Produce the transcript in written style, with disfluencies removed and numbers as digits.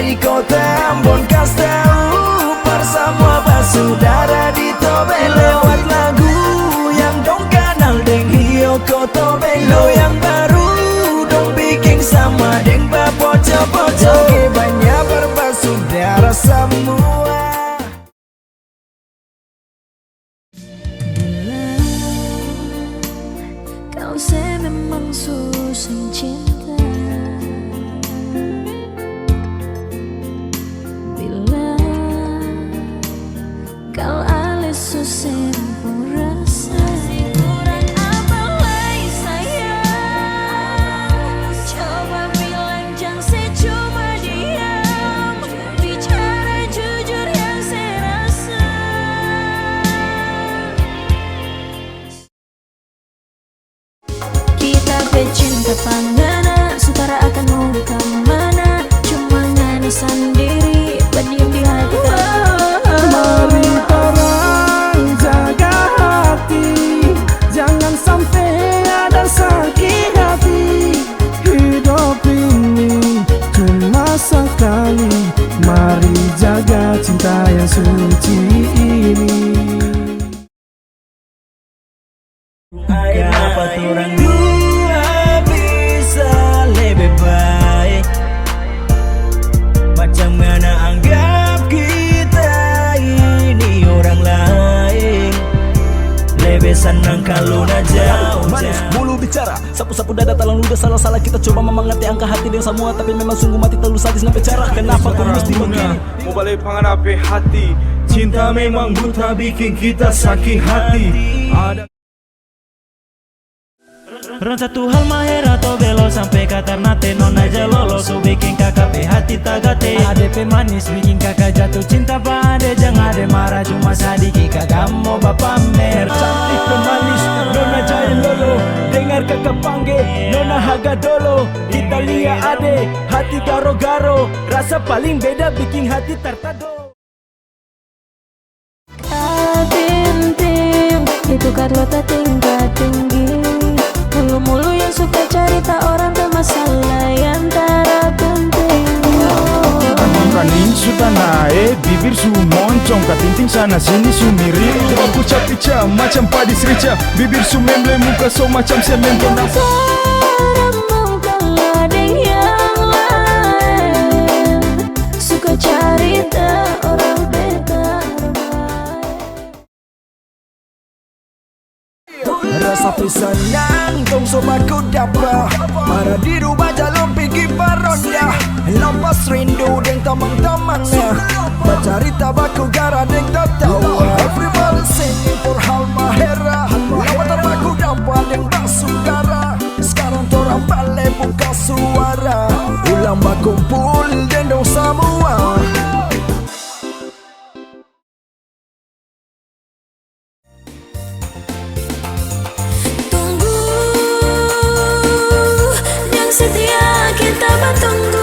di kota Ambon Kastau, bersama basudara di Tobelo, lewat lagu yang dong kenal deng Hio Kotobelo, yang baru dong bikin sama deng Bapoco-poco. Oke, banyak berbasudara semua. Kau memang susah cinta, bila kau alis susah pun rasa. Kurang apa lagi sayang, coba bilang jangan secuma diam, bicara jujur yang saya rasa. Kita pecinta panggana, sutara akan mau kemana, cuma nyanyi sendiri, berdiam di hati. Mari orang jaga hati, jangan sampai ada sakit hati. Hidup ini cuma sekali, mari jaga cinta yang suci ini. Kenapa orang dua bisa lebih baik, macam mana anggap kita ini orang lain. Lebih senang kalau na jauh. Manis mulu bicara, sapu-sapu dada talang ludah, salah-salah kita coba memangati angka hati dengan semua, tapi memang sungguh mati terlalu sadis sampai cara. Kenapa kau mesti begini? Mau balik pangarapi hati, cinta memang buta bikin kita sakit hati. Ada Ron satu hal mahera Tobelo sampai kata nate nona aja lolos, so bikin kakak pe hati tagate. ADP manis bikin kakak jatuh cinta pada, jangan ade marah cuma sadiki kakak mau bapamer. Cantik pemanis, nona jaya lolo, dengar kakak panggil nona haga dolo. Kita lihat ade, hati garo-garo, rasa paling beda bikin hati tertado. Katinting, itu kata tingkat tinggi, mulu-mulu yang suka cerita orang ke masalah yang tak penting. kanin sudah naik, bibir su moncong, katinting sana sini su mirip. Aku pica macam padi serica, bibir su memble muka so macam semen tonang. Mau kalau ada yang lain, suka cerita orang beda. Rasa pesanan tong sobatku dapat, para di rumah jalan pergi peronda, lepas rindu deng teman-temannya, mencari tabaku gara deng tertawa. Everybody singing for Halma Hera, lewat tabaku dapat deng basudara. Sekarang torang balik buka suara, ulang berkumpul deng dong semua. Setia kita bertunggu.